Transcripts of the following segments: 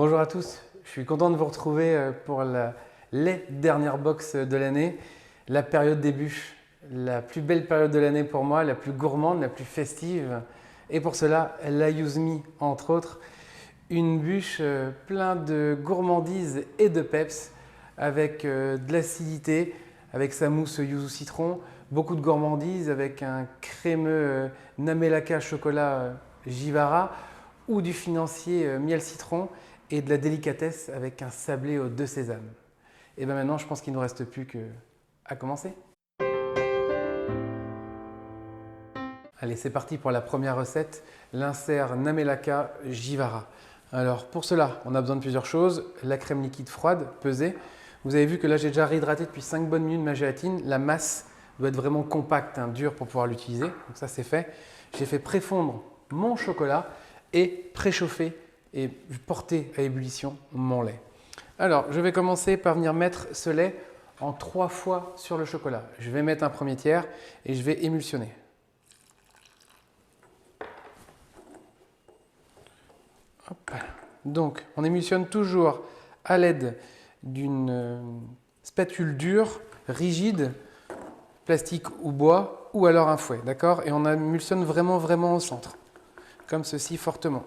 Bonjour à tous, je suis content de vous retrouver pour les dernières box de l'année, la période des bûches, la plus belle période de l'année pour moi, la plus gourmande, la plus festive. Et pour cela, la Use Me, entre autres, une bûche plein de gourmandises et de peps, avec de l'acidité, avec sa mousse yuzu citron, beaucoup de gourmandises avec un crémeux Namelaka chocolat Jivara ou du financier miel citron et de la délicatesse avec un sablé aux 2 sésames. Et bien maintenant, je pense qu'il ne nous reste plus qu'à commencer. Allez, c'est parti pour la première recette, l'insert Namelaka Jivara. Alors pour cela, on a besoin de plusieurs choses. La crème liquide froide, pesée. Vous avez vu que là, j'ai déjà réhydraté depuis 5 bonnes minutes ma gélatine. La masse doit être vraiment compacte, dure pour pouvoir l'utiliser. Donc ça, c'est fait. J'ai fait préfondre mon chocolat et préchauffer et porter à ébullition mon lait. Alors, je vais commencer par venir mettre ce lait en 3 fois sur le chocolat. Je vais mettre un premier tiers et je vais émulsionner. Hop. Donc, on émulsionne toujours à l'aide d'une spatule dure, rigide, plastique ou bois, ou alors un fouet, d'accord? Et on émulsionne vraiment au centre, comme ceci fortement,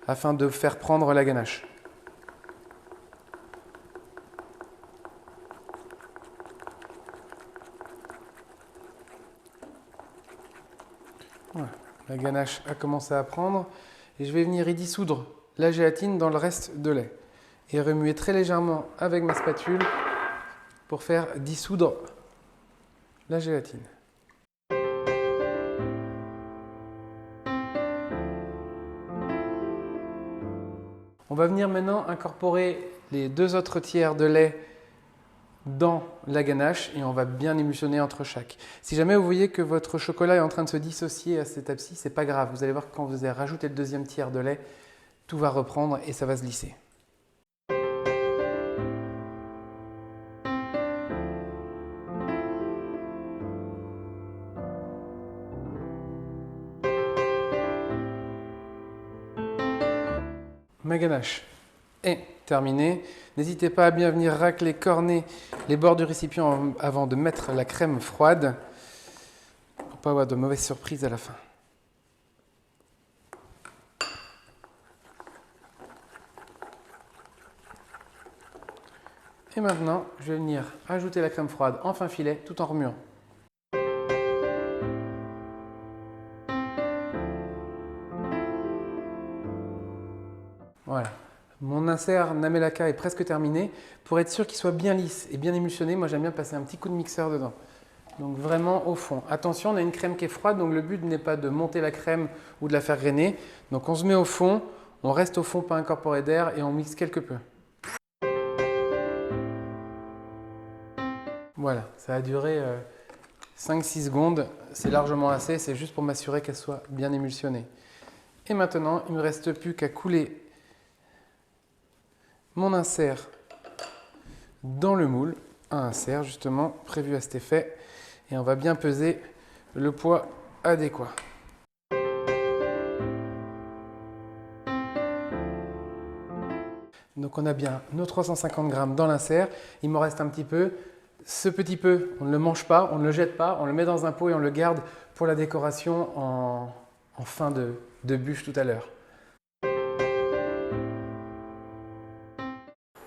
afin de faire prendre la ganache. Voilà. La ganache a commencé à prendre et je vais venir y dissoudre la gélatine dans le reste de lait et remuer très légèrement avec ma spatule pour faire dissoudre la gélatine. On va venir maintenant incorporer les 2 autres tiers de lait dans la ganache et on va bien émulsionner entre chaque. Si jamais vous voyez que votre chocolat est en train de se dissocier à cette étape-ci, c'est pas grave. Vous allez voir que quand vous allez rajouter le 2e tiers de lait, tout va reprendre et ça va se lisser. Ma ganache est terminée. N'hésitez pas à bien venir racler, corner les bords du récipient avant de mettre la crème froide pour ne pas avoir de mauvaises surprises à la fin. Et maintenant, je vais venir ajouter la crème froide en fin filet tout en remuant. Voilà, mon insert Namelaka est presque terminé. Pour être sûr qu'il soit bien lisse et bien émulsionné, moi j'aime bien passer un petit coup de mixeur dedans. Donc vraiment au fond. Attention, on a une crème qui est froide, donc le but n'est pas de monter la crème ou de la faire grainer. Donc on se met au fond, on reste au fond pas incorporé d'air et on mixe quelque peu. Voilà, ça a duré 5-6 secondes, c'est largement assez, c'est juste pour m'assurer qu'elle soit bien émulsionnée. Et maintenant, il ne me reste plus qu'à couler mon insert dans le moule, un insert justement prévu à cet effet, et on va bien peser le poids adéquat. Donc on a bien nos 350 g dans l'insert, il m'en reste un petit peu. Ce petit peu, on ne le mange pas, on ne le jette pas, on le met dans un pot et on le garde pour la décoration en fin de bûche tout à l'heure.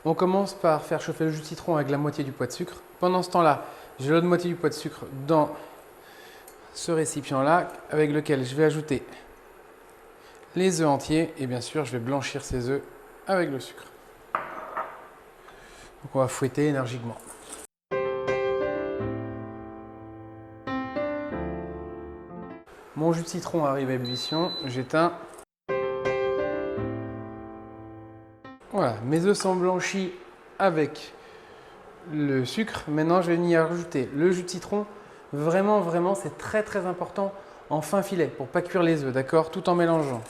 On commence par faire chauffer le jus de citron avec la moitié du poids de sucre. Pendant ce temps-là, j'ai l'autre moitié du poids de sucre dans ce récipient-là avec lequel je vais ajouter les œufs entiers et bien sûr, je vais blanchir ces œufs avec le sucre. Donc on va fouetter énergiquement. Mon jus de citron arrive à ébullition, j'éteins. Voilà, mes œufs sont blanchis avec le sucre. Maintenant, je vais venir ajouter le jus de citron. Vraiment, c'est très important en fin filet pour ne pas cuire les œufs, d'accord? Tout en mélangeant.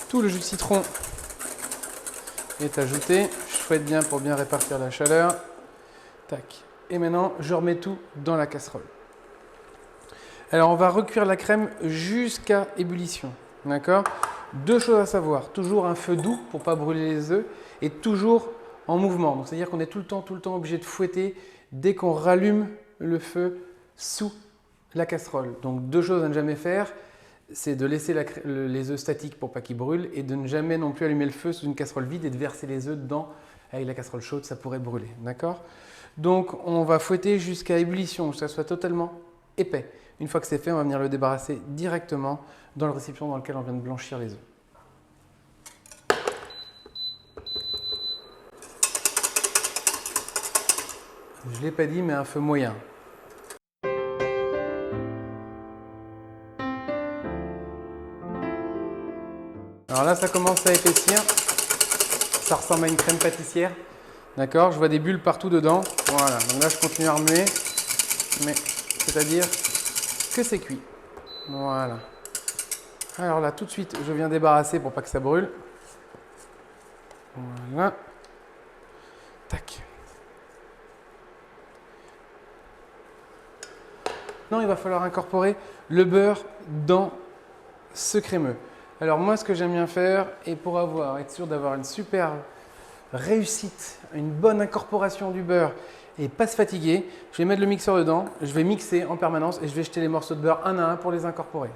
Tout le jus de citron est ajouté. Je fouette bien pour bien répartir la chaleur. Tac. Et maintenant, je remets tout dans la casserole. Alors, on va recuire la crème jusqu'à ébullition. D'accord? Deux choses à savoir. Toujours un feu doux pour ne pas brûler les œufs et toujours en mouvement. C'est-à-dire qu'on est tout le temps obligé de fouetter dès qu'on rallume le feu sous la casserole. Donc, deux choses à ne jamais faire. C'est de laisser les œufs statiques pour pas qu'ils brûlent et de ne jamais non plus allumer le feu sous une casserole vide et de verser les œufs dedans avec la casserole chaude, ça pourrait brûler. D'accord? Donc, on va fouetter jusqu'à ébullition, que ça soit totalement épais. Une fois que c'est fait, on va venir le débarrasser directement dans le récipient dans lequel on vient de blanchir les œufs. Je ne l'ai pas dit, mais un feu moyen. Alors là, ça commence à épaissir. Ça ressemble à une crème pâtissière. D'accord? Je vois des bulles partout dedans. Voilà. Donc là, je continue à remuer. Mais c'est-à-dire que c'est cuit. Voilà. Alors là, tout de suite, je viens débarrasser pour pas que ça brûle. Voilà. Tac. Non, il va falloir incorporer le beurre dans ce crémeux. Alors moi, ce que j'aime bien faire, et pour être sûr d'avoir une super réussite, une bonne incorporation du beurre et pas se fatiguer, je vais mettre le mixeur dedans, je vais mixer en permanence et je vais jeter les morceaux de beurre un à un pour les incorporer.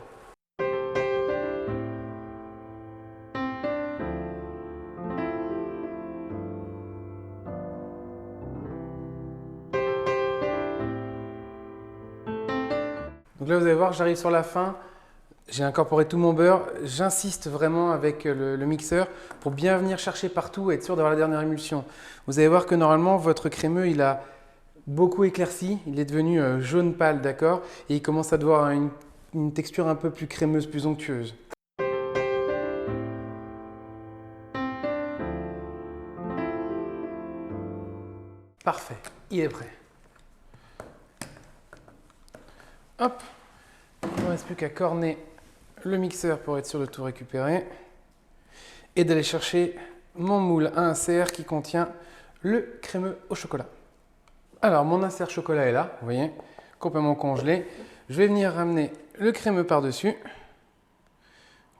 Donc là, vous allez voir, j'arrive sur la fin. J'ai incorporé tout mon beurre. J'insiste vraiment avec le mixeur pour bien venir chercher partout et être sûr d'avoir la dernière émulsion. Vous allez voir que normalement, votre crémeux, il a beaucoup éclairci. Il est devenu jaune pâle, d'accord? Et il commence à avoir une texture un peu plus crémeuse, plus onctueuse. Parfait, il est prêt. Hop, il ne reste plus qu'à corner le mixeur pour être sûr de tout récupérer et d'aller chercher mon moule à insert qui contient le crémeux au chocolat. Alors, mon insert chocolat est là, vous voyez, complètement congelé. Je vais venir ramener le crémeux par-dessus.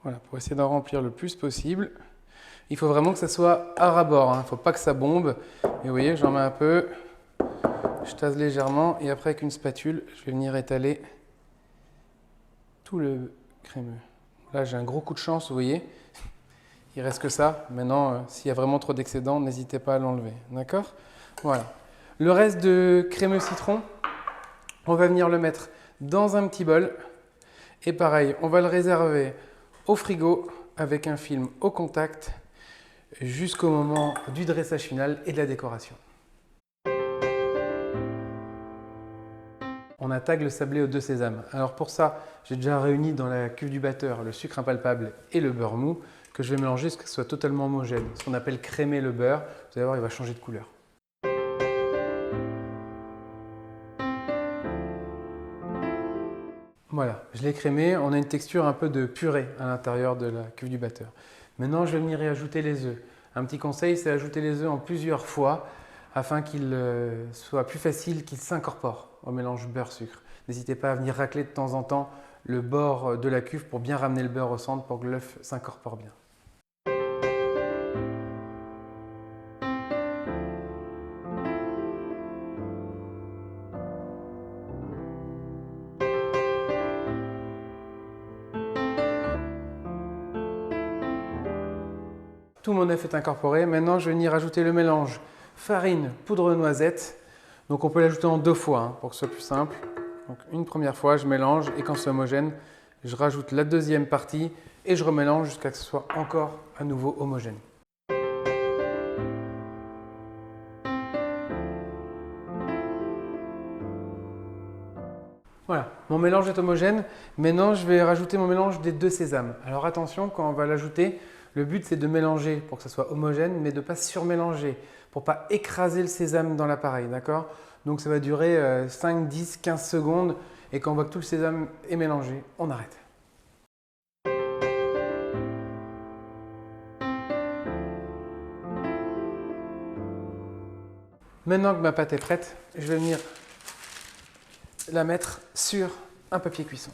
Voilà, pour essayer d'en remplir le plus possible. Il faut vraiment que ça soit à ras-bord, il ne faut pas que ça bombe. Et vous voyez, j'en mets un peu, je tase légèrement et après avec une spatule, je vais venir étaler tout le crémeux. Là, j'ai un gros coup de chance, vous voyez. Il reste que ça. Maintenant, s'il y a vraiment trop d'excédent, n'hésitez pas à l'enlever. D'accord? Voilà. Le reste de crémeux citron, on va venir le mettre dans un petit bol. Et pareil, on va le réserver au frigo avec un film au contact jusqu'au moment du dressage final et de la décoration. On attaque le sablé aux 2 sésames. Alors pour ça, j'ai déjà réuni dans la cuve du batteur le sucre impalpable et le beurre mou que je vais mélanger jusqu'à ce que ce soit totalement homogène. Ce qu'on appelle crémer le beurre. Vous allez voir, il va changer de couleur. Voilà, je l'ai crémé. On a une texture un peu de purée à l'intérieur de la cuve du batteur. Maintenant, je vais venir y ajouter les œufs. Un petit conseil, c'est ajouter les œufs en plusieurs fois afin qu'il soit plus facile qu'ils s'incorporent au mélange beurre-sucre. N'hésitez pas à venir racler de temps en temps le bord de la cuve pour bien ramener le beurre au centre pour que l'œuf s'incorpore bien. Tout mon œuf est incorporé. Maintenant, je vais venir ajouter le mélange farine, poudre de noisette. Donc, on peut l'ajouter en 2 fois pour que ce soit plus simple. Donc, une première fois, je mélange et quand c'est homogène, je rajoute la deuxième partie et je remélange jusqu'à ce que ce soit encore à nouveau homogène. Voilà, mon mélange est homogène. Maintenant, je vais rajouter mon mélange des 2 sésames. Alors attention, quand on va l'ajouter, le but c'est de mélanger pour que ça soit homogène, mais de ne pas surmélanger, pour ne pas écraser le sésame dans l'appareil, d'accord? Donc ça va durer 5, 10, 15 secondes et quand on voit que tout le sésame est mélangé, on arrête. Maintenant que ma pâte est prête, je vais venir la mettre sur un papier cuisson.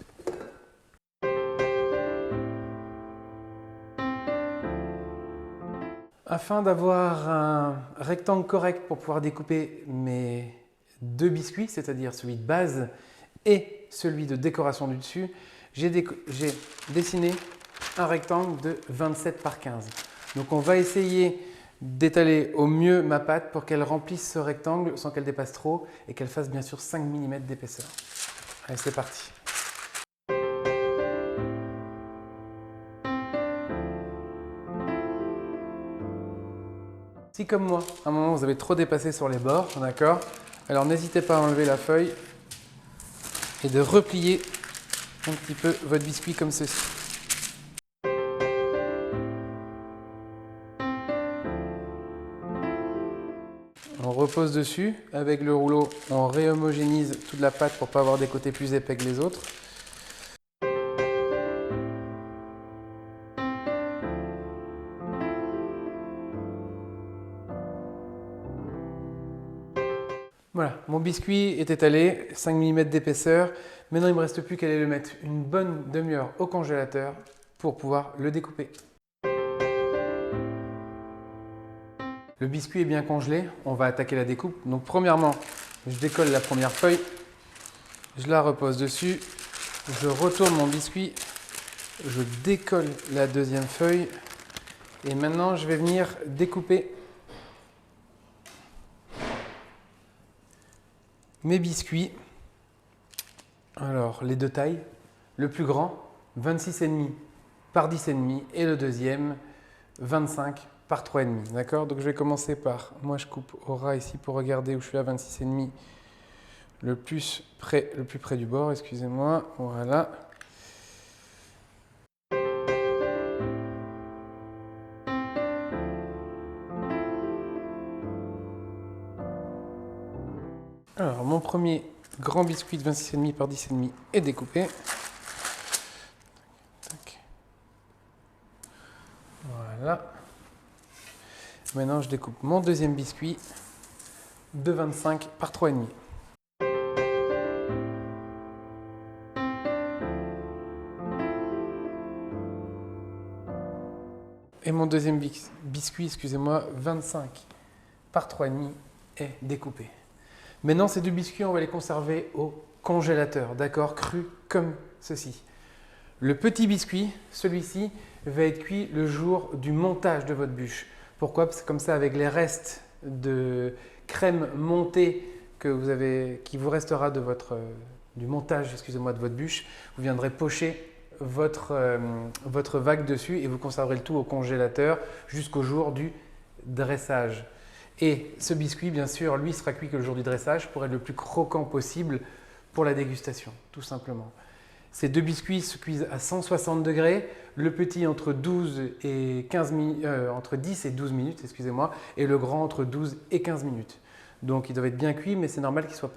Afin d'avoir un rectangle correct pour pouvoir découper mes deux biscuits, c'est-à-dire celui de base et celui de décoration du dessus, j'ai dessiné un rectangle de 27 par 15. Donc on va essayer d'étaler au mieux ma pâte pour qu'elle remplisse ce rectangle sans qu'elle dépasse trop et qu'elle fasse bien sûr 5 mm d'épaisseur. Allez, c'est parti. Si comme moi, à un moment vous avez trop dépassé sur les bords, d'accord, alors n'hésitez pas à enlever la feuille et de replier un petit peu votre biscuit comme ceci. On repose dessus, avec le rouleau on réhomogénise toute la pâte pour ne pas avoir des côtés plus épais que les autres. Voilà, mon biscuit est étalé, 5 mm d'épaisseur. Maintenant, il ne me reste plus qu'à aller le mettre une bonne demi-heure au congélateur pour pouvoir le découper. Le biscuit est bien congelé, on va attaquer la découpe. Donc premièrement, je décolle la première feuille, je la repose dessus, je retourne mon biscuit, je décolle la deuxième feuille et maintenant je vais venir découper mes biscuits. Alors les deux tailles, le plus grand 26,5 par 10,5 et le deuxième 25 par 3,5. D'accord? Donc je vais commencer par, moi je coupe au ras ici pour regarder où je suis à 26,5 le plus près du bord, excusez-moi, voilà. Alors mon premier grand biscuit de 26,5 par 10,5 est découpé. Tac. Voilà. Maintenant je découpe mon deuxième biscuit de 25 par 3,5. Et mon deuxième biscuit, excusez-moi, 25 par 3,5 est découpé. Maintenant, ces deux biscuits, on va les conserver au congélateur, d'accord, crus comme ceci. Le petit biscuit, celui-ci, va être cuit le jour du montage de votre bûche. Pourquoi? Parce que comme ça, avec les restes de crème montée qui vous restera du montage, excusez-moi, de votre bûche, vous viendrez pocher votre vague dessus et vous conserverez le tout au congélateur jusqu'au jour du dressage. Et ce biscuit, bien sûr, lui sera cuit que le jour du dressage pour être le plus croquant possible pour la dégustation, tout simplement. Ces deux biscuits se cuisent à 160 degrés, le petit entre 10 et 12 minutes, excusez-moi, et le grand entre 12 et 15 minutes. Donc ils doivent être bien cuits, mais c'est normal qu'ils soient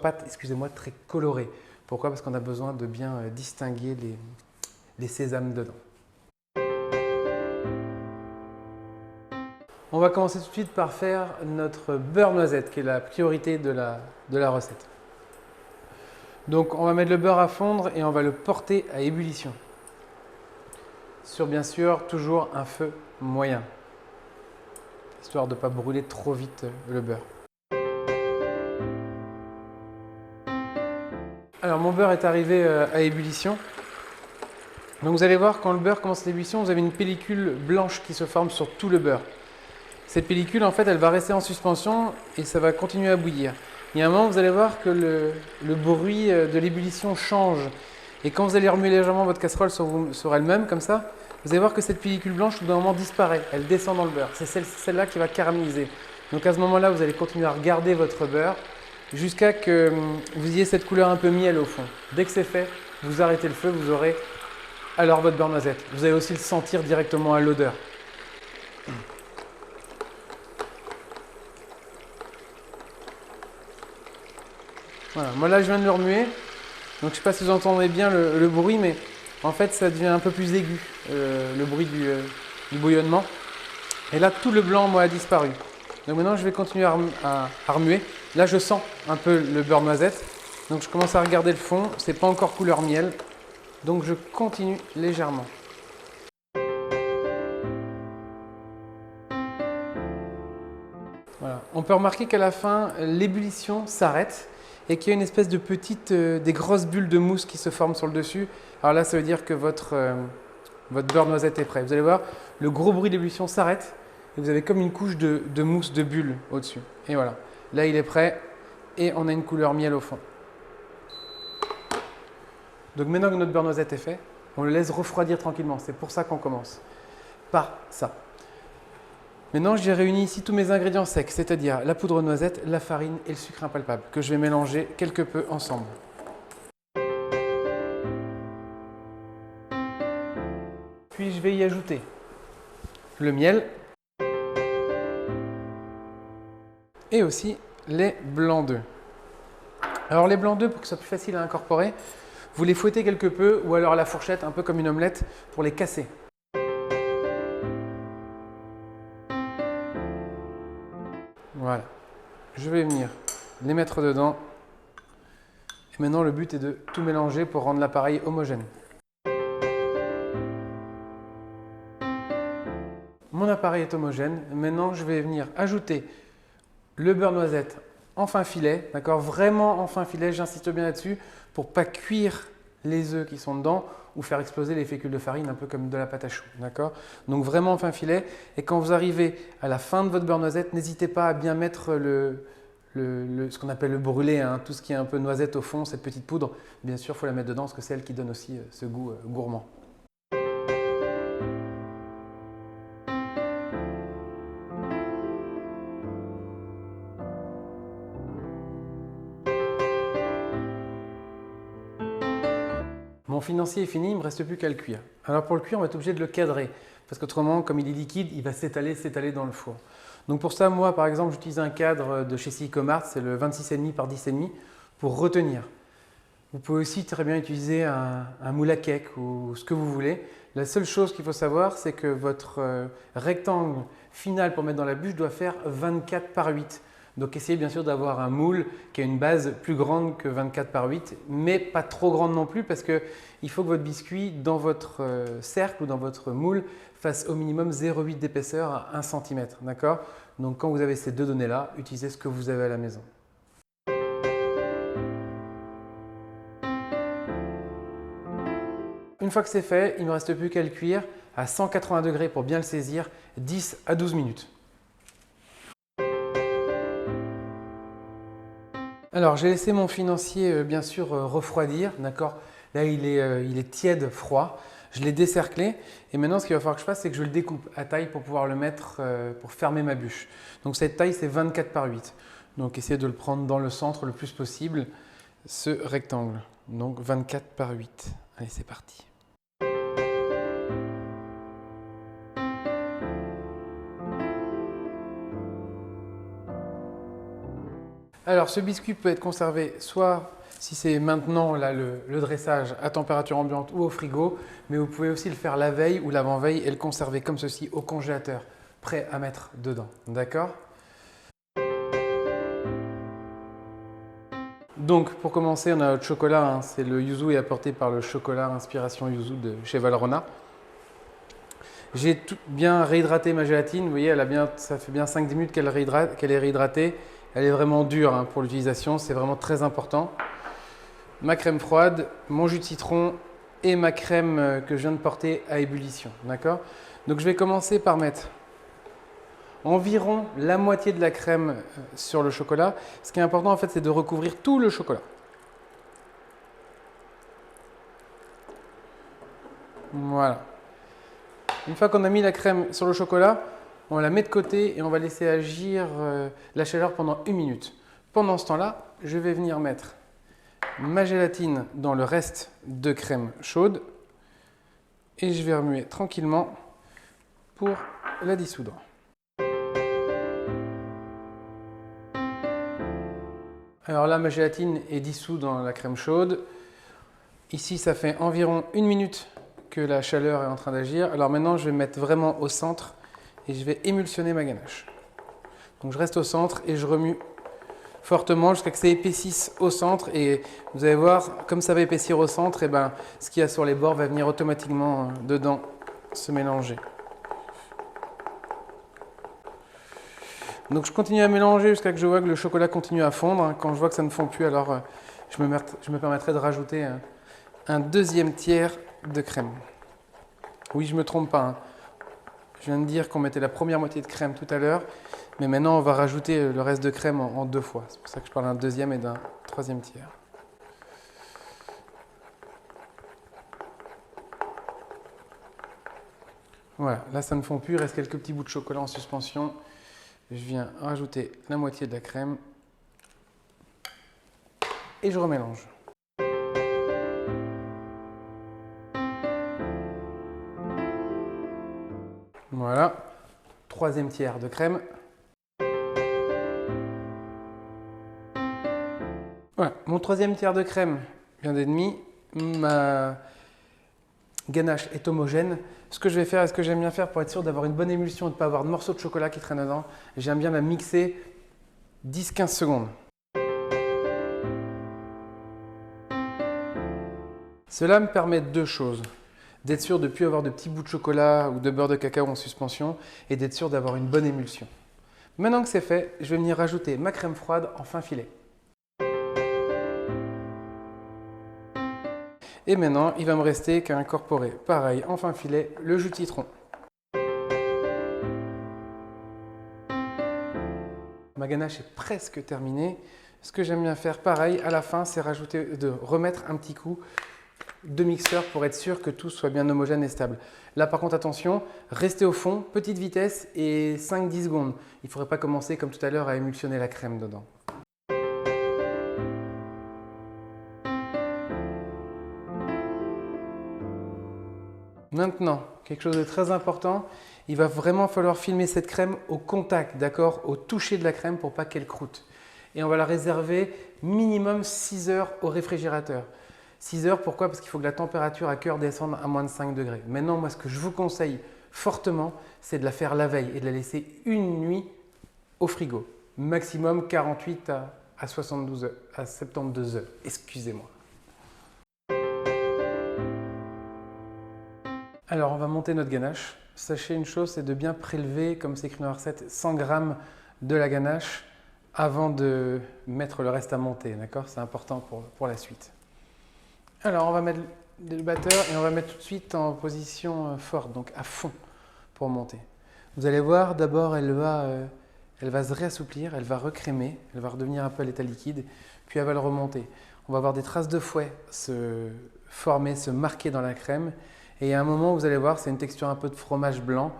pas excusez-moi, très colorés. Pourquoi? Parce qu'on a besoin de bien distinguer les sésames dedans. On va commencer tout de suite par faire notre beurre noisette, qui est la priorité de la recette. Donc on va mettre le beurre à fondre et on va le porter à ébullition. Sur bien sûr toujours un feu moyen, histoire de ne pas brûler trop vite le beurre. Alors mon beurre est arrivé à ébullition. Donc vous allez voir, quand le beurre commence l'ébullition, vous avez une pellicule blanche qui se forme sur tout le beurre. Cette pellicule, en fait, elle va rester en suspension et ça va continuer à bouillir. Il y a un moment, vous allez voir que le bruit de l'ébullition change. Et quand vous allez remuer légèrement votre casserole sur elle-même, comme ça, vous allez voir que cette pellicule blanche, au bout d'un moment, disparaît. Elle descend dans le beurre. C'est celle-là qui va caraméliser. Donc à ce moment-là, vous allez continuer à regarder votre beurre jusqu'à que vous ayez cette couleur un peu miel au fond. Dès que c'est fait, vous arrêtez le feu, vous aurez alors votre beurre noisette. Vous allez aussi le sentir directement à l'odeur. Voilà, moi là je viens de le remuer, donc je ne sais pas si vous entendez bien le bruit, mais en fait ça devient un peu plus aigu, le bruit du bouillonnement. Et là tout le blanc moi a disparu. Donc maintenant je vais continuer à remuer. Là je sens un peu le beurre noisette, Donc je commence à regarder le fond, c'est pas encore couleur miel, donc je continue légèrement. Voilà. On peut remarquer qu'à la fin, l'ébullition s'arrête et qu'il y a une espèce de petite, des grosses bulles de mousse qui se forment sur le dessus. Alors là, ça veut dire que votre beurre noisette est prêt. Vous allez voir, le gros bruit d'ébullition s'arrête et vous avez comme une couche de mousse, de bulles au-dessus. Et voilà, là il est prêt et on a une couleur miel au fond. Donc maintenant que notre beurre noisette est fait, on le laisse refroidir tranquillement. C'est pour ça qu'on commence par ça. Maintenant, j'ai réuni ici tous mes ingrédients secs, c'est-à-dire la poudre de noisette, la farine et le sucre impalpable, que je vais mélanger quelque peu ensemble. Puis je vais y ajouter le miel et aussi les blancs d'œufs. Alors les blancs d'œufs, pour que ce soit plus facile à incorporer, vous les fouettez quelque peu ou alors à la fourchette, un peu comme une omelette, pour les casser. Voilà, je vais venir les mettre dedans. Et maintenant, le but est de tout mélanger pour rendre l'appareil homogène. Mon appareil est homogène. Maintenant, je vais venir ajouter le beurre noisette en fin filet, d'accord? Vraiment en fin filet, j'insiste bien là-dessus, pour ne pas cuire les œufs qui sont dedans ou faire exploser les fécules de farine, un peu comme de la pâte à choux, d'accord? Donc vraiment en fin filet. Et quand vous arrivez à la fin de votre beurre noisette, n'hésitez pas à bien mettre ce qu'on appelle le brûlé, hein, tout ce qui est un peu noisette au fond, cette petite poudre. Bien sûr, il faut la mettre dedans parce que c'est elle qui donne aussi ce goût gourmand. Mon financier est fini, il ne me reste plus qu'à le cuire. Alors pour le cuire, on va être obligé de le cadrer, parce qu'autrement, comme il est liquide, il va s'étaler dans le four. Donc pour ça, moi par exemple, j'utilise un cadre de chez Sycomart, c'est le 26,5 par 10,5 pour retenir. Vous pouvez aussi très bien utiliser un moule à cake ou ce que vous voulez. La seule chose qu'il faut savoir, c'est que votre rectangle final pour mettre dans la bûche doit faire 24 par 8. Donc essayez bien sûr d'avoir un moule qui a une base plus grande que 24 par 8, mais pas trop grande non plus parce qu'il faut que votre biscuit dans votre cercle ou dans votre moule fasse au minimum 0,8 d'épaisseur à 1 cm. D'accord? Donc quand vous avez ces deux données-là, utilisez ce que vous avez à la maison. Une fois que c'est fait, il ne me reste plus qu'à le cuire à 180 degrés pour bien le saisir, 10 à 12 minutes. Alors, j'ai laissé mon financier bien sûr refroidir, d'accord? Là, il est tiède, froid. Je l'ai décerclé et maintenant, ce qu'il va falloir que je fasse, c'est que je le découpe à taille pour pouvoir le mettre pour fermer ma bûche. Donc, cette taille, c'est 24 par 8. Donc, essayez de le prendre dans le centre le plus possible, ce rectangle. Donc, 24 par 8. Allez, c'est parti. Alors, ce biscuit peut être conservé soit, si c'est maintenant là, le dressage à température ambiante ou au frigo, mais vous pouvez aussi le faire la veille ou l'avant-veille et le conserver comme ceci au congélateur, prêt à mettre dedans. D'accord? Donc, pour commencer, on a notre chocolat. Hein, c'est le yuzu est apporté par le chocolat inspiration yuzu de chez Valrhona. J'ai bien réhydraté ma gélatine. Vous voyez, ça fait bien 5-10 minutes qu'elle est réhydratée. Elle est vraiment dure hein, pour l'utilisation, c'est vraiment très important. Ma crème froide, mon jus de citron et ma crème que je viens de porter à ébullition. D'accord? Donc je vais commencer par mettre environ la moitié de la crème sur le chocolat. Ce qui est important en fait, c'est de recouvrir tout le chocolat. Voilà. Une fois qu'on a mis la crème sur le chocolat, on la met de côté et on va laisser agir la chaleur pendant 1 minute. Pendant ce temps-là, je vais venir mettre ma gélatine dans le reste de crème chaude et je vais remuer tranquillement pour la dissoudre. Alors là, ma gélatine est dissoute dans la crème chaude. Ici, ça fait environ 1 minute que la chaleur est en train d'agir. Alors maintenant, je vais mettre vraiment au centre et je vais émulsionner ma ganache. Donc je reste au centre et je remue fortement jusqu'à ce que ça épaississe au centre. Et vous allez voir, comme ça va épaissir au centre, et ben, ce qu'il y a sur les bords va venir automatiquement dedans se mélanger. Donc je continue à mélanger jusqu'à ce que je vois que le chocolat continue à fondre. Quand je vois que ça ne fond plus, alors je me permettrai de rajouter un deuxième tiers de crème. Oui, je ne me trompe pas. Je viens de dire qu'on mettait la première moitié de crème tout à l'heure, mais maintenant on va rajouter le reste de crème en deux fois. C'est pour ça que je parle d'un deuxième et d'un troisième tiers. Voilà, là ça ne fond plus, il reste quelques petits bouts de chocolat en suspension. Je viens rajouter la moitié de la crème et je remélange. Voilà, troisième tiers de crème. Voilà, mon troisième tiers de crème vient d'être mis. Ma ganache est homogène. Ce que je vais faire et ce que j'aime bien faire pour être sûr d'avoir une bonne émulsion et de ne pas avoir de morceaux de chocolat qui traînent dedans, j'aime bien la mixer 10-15 secondes. Cela me permet deux choses. D'être sûr de ne plus avoir de petits bouts de chocolat ou de beurre de cacao en suspension et d'être sûr d'avoir une bonne émulsion. Maintenant que c'est fait, je vais venir rajouter ma crème froide en fin filet. Et maintenant, il va me rester qu'à incorporer, pareil, en fin filet, le jus de citron. Ma ganache est presque terminée. Ce que j'aime bien faire, pareil, à la fin, c'est remettre un petit coup de mixeur pour être sûr que tout soit bien homogène et stable. Là, par contre, attention, restez au fond, petite vitesse et 5-10 secondes. Il ne faudrait pas commencer, comme tout à l'heure, à émulsionner la crème dedans. Maintenant, quelque chose de très important, il va vraiment falloir filmer cette crème au contact, d'accord, au toucher de la crème pour pas qu'elle croûte. Et on va la réserver minimum 6 heures au réfrigérateur. 6 heures, pourquoi? Parce qu'il faut que la température à cœur descende à moins de 5 degrés. Maintenant, moi, ce que je vous conseille fortement, c'est de la faire la veille et de la laisser une nuit au frigo. Maximum 48 à 72 heures, à 72 heures, excusez-moi. Alors, on va monter notre ganache. Sachez une chose, c'est de bien prélever, comme c'est écrit dans la recette, 100 g de la ganache avant de mettre le reste à monter. D'accord? C'est important pour la suite. Alors, on va mettre le batteur et on va mettre tout de suite en position forte, donc à fond, pour monter. Vous allez voir, d'abord, elle va se réassouplir, elle va recrémer, elle va redevenir un peu à l'état liquide, puis elle va le remonter. On va avoir des traces de fouet se former, se marquer dans la crème. Et à un moment, vous allez voir, c'est une texture un peu de fromage blanc,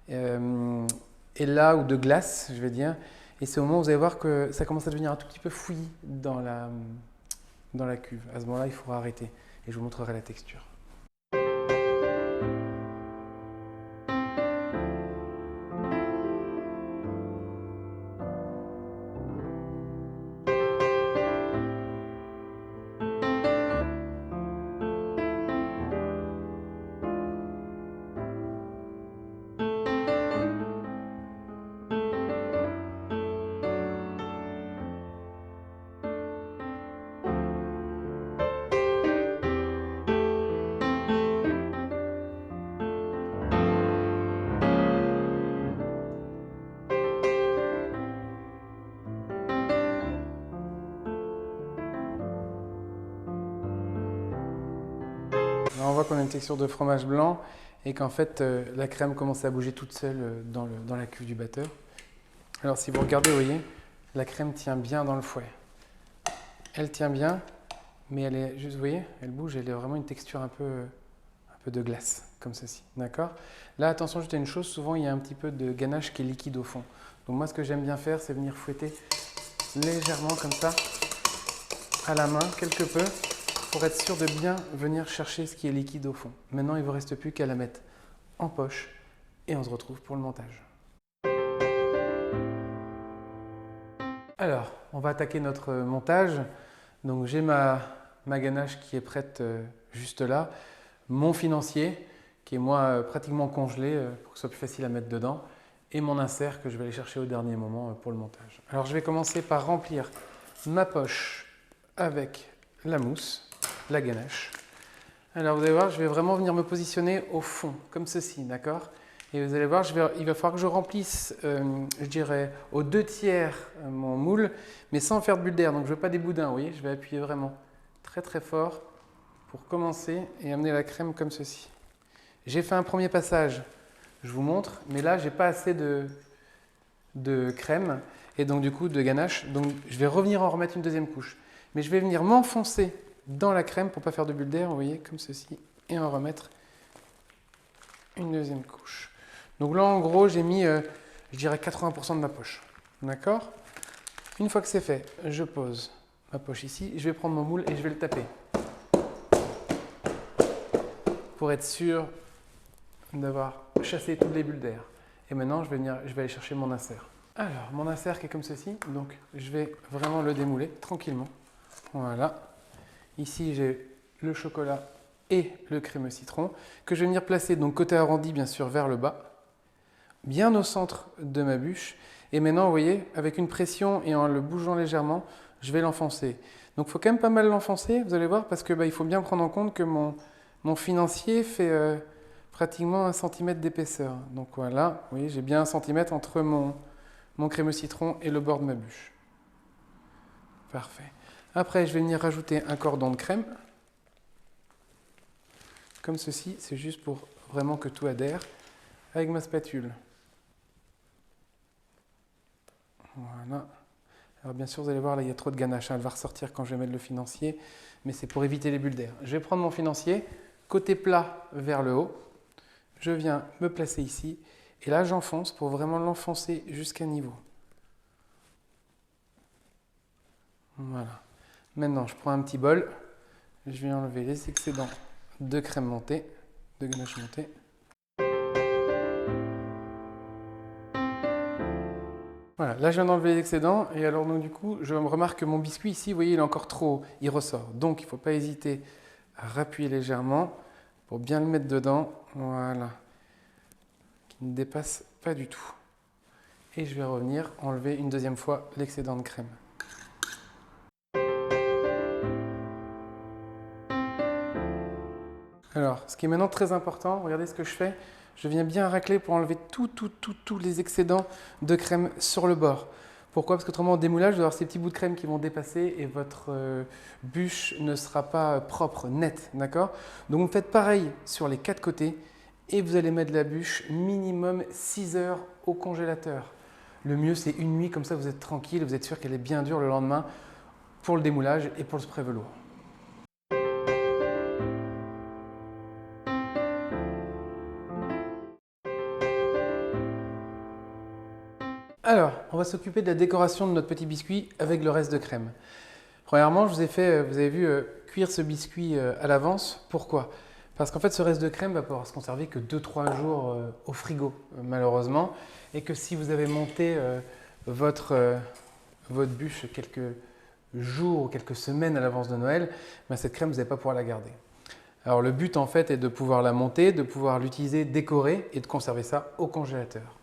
et là, ou de glace, je vais dire. Et c'est au moment où vous allez voir que ça commence à devenir un tout petit peu fouillis dans la cuve. À ce moment-là, il faudra arrêter et je vous montrerai la texture. Alors on voit qu'on a une texture de fromage blanc et qu'en fait la crème commence à bouger toute seule dans la cuve du batteur. Alors si vous regardez, vous voyez, la crème tient bien dans le fouet. Elle tient bien, mais elle est juste, vous voyez, elle bouge, elle a vraiment une texture un peu de glace, comme ceci. D'accord? Là, attention, juste à une chose, souvent il y a un petit peu de ganache qui est liquide au fond. Donc moi, ce que j'aime bien faire, c'est venir fouetter légèrement comme ça, à la main, quelque peu, pour être sûr de bien venir chercher ce qui est liquide au fond. Maintenant, il ne vous reste plus qu'à la mettre en poche et on se retrouve pour le montage. Alors, on va attaquer notre montage. Donc, j'ai ma ganache qui est prête juste là. Mon financier, qui est moi pratiquement congelé pour que ce soit plus facile à mettre dedans. Et mon insert que je vais aller chercher au dernier moment pour le montage. Alors, je vais commencer par remplir ma poche avec la mousse, la ganache. Alors vous allez voir, je vais vraiment venir me positionner au fond, comme ceci, d'accord? Et vous allez voir, il va falloir que je remplisse, je dirais, aux 2/3 mon moule, mais sans faire de bulle d'air. Donc je ne veux pas des boudins, vous voyez, je vais appuyer vraiment très très fort pour commencer et amener la crème comme ceci. J'ai fait un premier passage, je vous montre, mais là, je n'ai pas assez de crème et donc du coup de ganache. Donc je vais revenir en remettre une deuxième couche. Mais je vais venir m'enfoncer dans la crème pour ne pas faire de bulle d'air, vous voyez, comme ceci, et en remettre une deuxième couche. Donc là, en gros, j'ai mis, je dirais, 80% de ma poche. D'accord? Une fois que c'est fait, je pose ma poche ici. Je vais prendre mon moule et je vais le taper. Pour être sûr d'avoir chassé toutes les bulles d'air. Et maintenant, je vais aller chercher mon insert. Alors, mon insert qui est comme ceci. Donc, je vais vraiment le démouler tranquillement. Voilà. Ici, j'ai le chocolat et le crémeux citron que je vais venir placer, donc côté arrondi, bien sûr, vers le bas, bien au centre de ma bûche. Et maintenant, vous voyez, avec une pression et en le bougeant légèrement, je vais l'enfoncer. Donc, il faut quand même pas mal l'enfoncer, vous allez voir, parce que il faut bien prendre en compte que mon financier fait pratiquement 1 cm d'épaisseur. Donc voilà, vous voyez, j'ai bien 1 cm entre mon crémeux citron et le bord de ma bûche. Parfait. Après, je vais venir rajouter un cordon de crème. Comme ceci, c'est juste pour vraiment que tout adhère avec ma spatule. Voilà. Alors bien sûr, vous allez voir, là, il y a trop de ganache. Elle va ressortir quand je vais mettre le financier, mais c'est pour éviter les bulles d'air. Je vais prendre mon financier, côté plat vers le haut. Je viens me placer ici, et là, j'enfonce pour vraiment l'enfoncer jusqu'à niveau. Voilà. Maintenant, je prends un petit bol. Je vais enlever les excédents de crème montée, de ganache montée. Voilà, là je viens d'enlever les excédents et alors donc du coup je remarque que mon biscuit ici, vous voyez, il est encore trop haut, il ressort. Donc il ne faut pas hésiter à rappuyer légèrement pour bien le mettre dedans, voilà, qui ne dépasse pas du tout. Et je vais revenir enlever une deuxième fois l'excédent de crème. Alors, ce qui est maintenant très important, regardez ce que je fais. Je viens bien racler pour enlever tous les excédents de crème sur le bord. Pourquoi? Parce qu'autrement, au démoulage, vous allez avoir ces petits bouts de crème qui vont dépasser et votre bûche ne sera pas propre, nette. D'accord? Donc, vous faites pareil sur les 4 côtés et vous allez mettre la bûche minimum 6 heures au congélateur. Le mieux, c'est une nuit, comme ça vous êtes tranquille, vous êtes sûr qu'elle est bien dure le lendemain pour le démoulage et pour le spray velours. Alors, on va s'occuper de la décoration de notre petit biscuit avec le reste de crème. Premièrement, je vous ai fait, vous avez vu, cuire ce biscuit à l'avance. Pourquoi? Parce qu'en fait, ce reste de crème va pouvoir se conserver que 2-3 jours au frigo, malheureusement. Et que si vous avez monté votre bûche quelques jours ou quelques semaines à l'avance de Noël, cette crème, vous n'allez pas pouvoir la garder. Alors, le but, en fait, est de pouvoir la monter, de pouvoir l'utiliser décorée et de conserver ça au congélateur.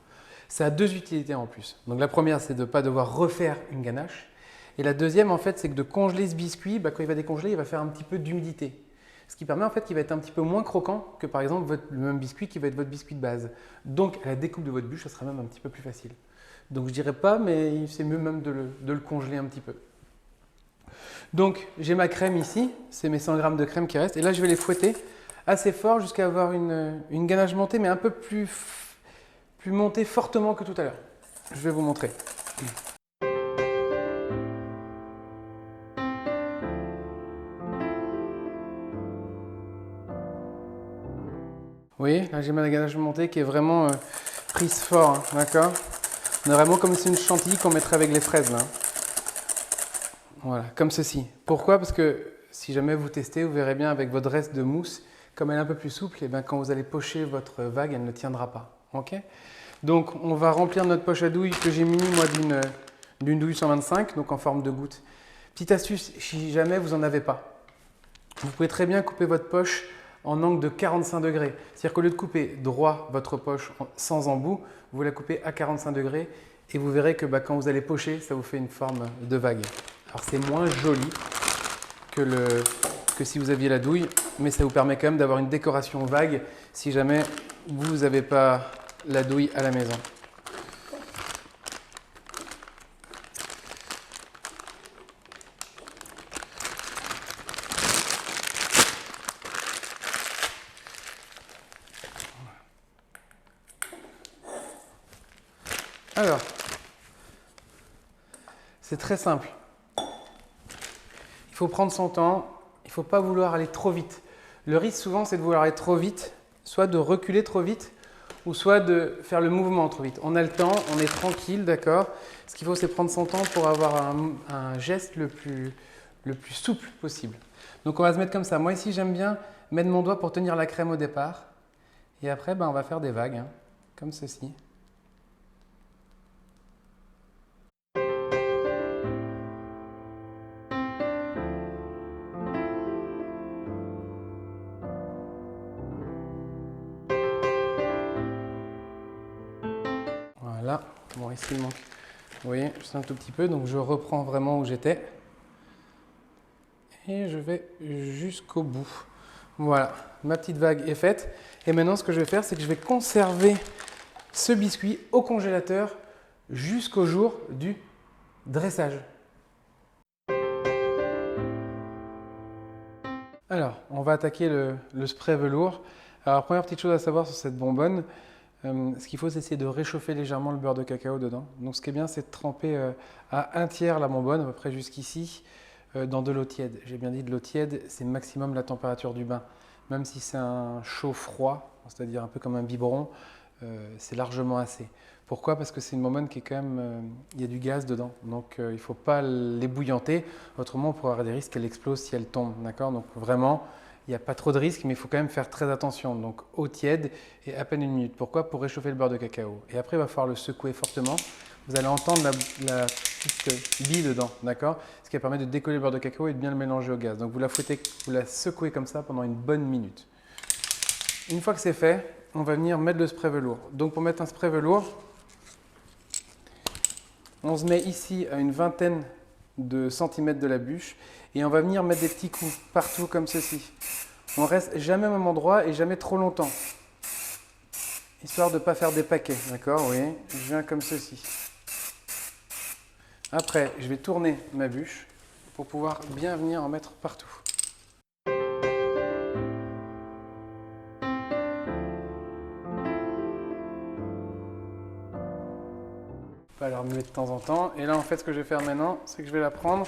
Ça a 2 utilités en plus. Donc la première, c'est de ne pas devoir refaire une ganache. Et la deuxième, en fait, c'est que de congeler ce biscuit, quand il va décongeler, il va faire un petit peu d'humidité. Ce qui permet en fait qu'il va être un petit peu moins croquant que par exemple le même biscuit qui va être votre biscuit de base. Donc à la découpe de votre bûche, ça sera même un petit peu plus facile. Donc je dirais pas, mais c'est mieux même de le congeler un petit peu. Donc j'ai ma crème ici, c'est mes 100 g de crème qui restent. Et là, je vais les fouetter assez fort jusqu'à avoir une ganache montée, mais un peu plus montée fortement que tout à l'heure. Je vais vous montrer. Vous voyez, là j'ai ma ganache montée qui est vraiment prise fort, hein, d'accord? On est vraiment comme si c'est une chantilly qu'on mettrait avec les fraises là. Voilà, comme ceci. Pourquoi? Parce que si jamais vous testez, vous verrez bien avec votre reste de mousse, comme elle est un peu plus souple, et bien quand vous allez pocher votre vague, elle ne tiendra pas. Okay? Donc on va remplir notre poche à douille que j'ai munie moi d'une douille 125, donc en forme de goutte. Petite astuce, si jamais vous n'en avez pas, vous pouvez très bien couper votre poche en angle de 45 degrés. C'est-à-dire qu'au lieu de couper droit votre poche sans embout, vous la coupez à 45 degrés et vous verrez que quand vous allez pocher, ça vous fait une forme de vague. Alors c'est moins joli que si vous aviez la douille, mais ça vous permet quand même d'avoir une décoration vague si jamais vous n'avez pas la douille à la maison. Alors, c'est très simple. Il faut prendre son temps, il ne faut pas vouloir aller trop vite. Le risque souvent, c'est de vouloir aller trop vite, soit de reculer trop vite, ou soit de faire le mouvement trop vite. On a le temps, on est tranquille, d'accord? Ce qu'il faut, c'est prendre son temps pour avoir un geste le plus souple possible. Donc on va se mettre comme ça. Moi ici, j'aime bien mettre mon doigt pour tenir la crème au départ. Et après, on va faire des vagues, hein, comme ceci. Voilà, bon ici il manque, vous voyez, juste un tout petit peu, donc je reprends vraiment où j'étais et je vais jusqu'au bout. Voilà, ma petite vague est faite et maintenant ce que je vais faire, c'est que je vais conserver ce biscuit au congélateur jusqu'au jour du dressage. Alors, on va attaquer le spray velours. Alors, première petite chose à savoir sur cette bonbonne, ce qu'il faut, c'est essayer de réchauffer légèrement le beurre de cacao dedans. Donc ce qui est bien, c'est de tremper à 1/3 la bonbonne, à peu près jusqu'ici, dans de l'eau tiède. J'ai bien dit de l'eau tiède, c'est maximum la température du bain. Même si c'est un chaud-froid, c'est-à-dire un peu comme un biberon, c'est largement assez. Pourquoi? Parce que c'est une bonbonne qui est quand même, il y a du gaz dedans. Donc il ne faut pas l'ébouillanter, autrement on pourrait avoir des risques qu'elle explose si elle tombe. D'accord? Donc vraiment, il n'y a pas trop de risques, mais il faut quand même faire très attention. Donc eau tiède et à peine 1 minute. Pourquoi? Pour réchauffer le beurre de cacao. Et après, il va falloir le secouer fortement. Vous allez entendre la petite bille dedans, d'accord? Ce qui va permettre de décoller le beurre de cacao et de bien le mélanger au gaz. Donc vous la fouettez, vous la secouez comme ça pendant une bonne minute. Une fois que c'est fait, on va venir mettre le spray velours. Donc pour mettre un spray velours, on se met ici à une vingtaine de centimètres de la bûche et on va venir mettre des petits coups partout comme ceci. On reste jamais au même endroit et jamais trop longtemps, histoire de ne pas faire des paquets, d'accord? Oui, je viens comme ceci. Après, je vais tourner ma bûche pour pouvoir bien venir en mettre partout. On va la remuer de temps en temps. Et là, en fait, ce que je vais faire maintenant, c'est que je vais la prendre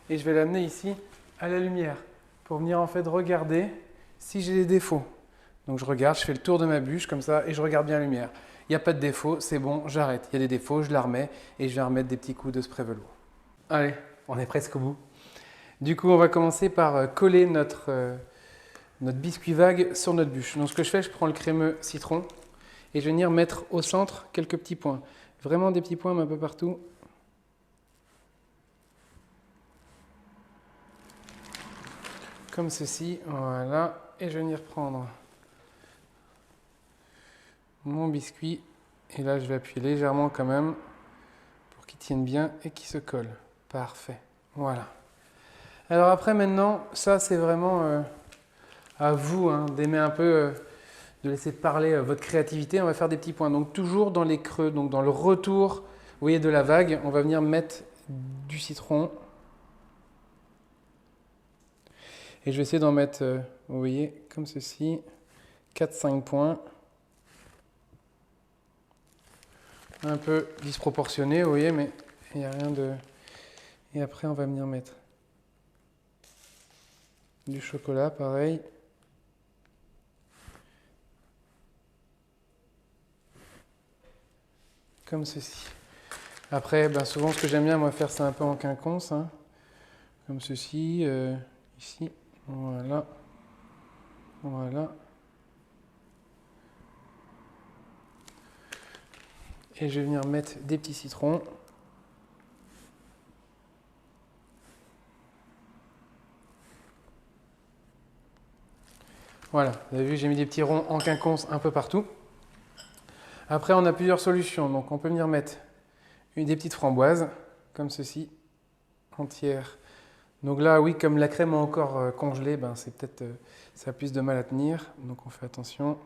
et je vais l'amener ici à la lumière pour venir en fait regarder si j'ai des défauts. Donc je regarde, je fais le tour de ma bûche comme ça et je regarde bien la lumière. Il n'y a pas de défaut, c'est bon, j'arrête. Il y a des défauts, je la remets et je vais remettre des petits coups de spray velours. Allez, on est presque au bout. Du coup, on va commencer par coller notre biscuit vague sur notre bûche. Donc ce que je fais, je prends le crémeux citron et je vais venir mettre au centre quelques petits points. Vraiment des petits points, mais un peu partout. Comme ceci, voilà. Et je vais venir prendre mon biscuit. Et là, je vais appuyer légèrement quand même pour qu'il tienne bien et qu'il se colle. Parfait. Voilà. Alors après, maintenant, ça, c'est vraiment à vous hein, d'aimer un peu, de laisser parler votre créativité. On va faire des petits points. Donc toujours dans les creux, donc dans le retour, vous voyez, de la vague, on va venir mettre du citron. Et je vais essayer d'en mettre, vous voyez, comme ceci, 4-5 points. Un peu disproportionné, vous voyez, mais il n'y a rien de... Et après, on va venir mettre du chocolat, pareil. Comme ceci. Après, souvent, ce que j'aime bien, moi, faire, c'est un peu en quinconce, hein, comme ceci, ici. Voilà. Voilà. Et je vais venir mettre des petits citrons. Voilà, vous avez vu, j'ai mis des petits ronds en quinconce un peu partout. Après, on a plusieurs solutions. Donc, on peut venir mettre des petites framboises, comme ceci. entière. Donc là, oui, comme la crème est encore congelée, ben c'est peut-être ça a plus de mal à tenir. Donc on fait attention.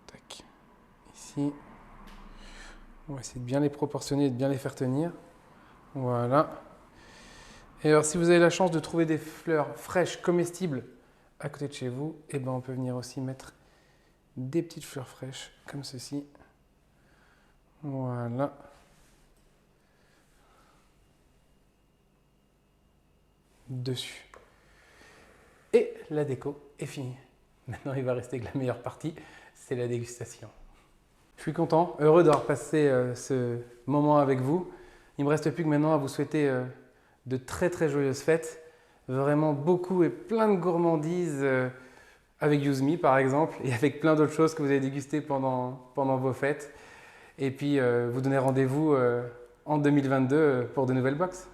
Tac. Ici. On va essayer de bien les proportionner et de bien les faire tenir. Voilà. Et alors, si vous avez la chance de trouver des fleurs fraîches, comestibles à côté de chez vous, eh ben, on peut venir aussi mettre des petites fleurs fraîches, comme ceci. Voilà. Dessus. Et la déco est finie. Maintenant, il va rester que la meilleure partie, c'est la dégustation. Je suis content, heureux d'avoir passé ce moment avec vous. Il ne me reste plus que maintenant à vous souhaiter de très très joyeuses fêtes. Vraiment beaucoup et plein de gourmandises avec Use Me par exemple et avec plein d'autres choses que vous avez dégustées pendant vos fêtes. Et puis vous donner rendez-vous en 2022 pour de nouvelles box.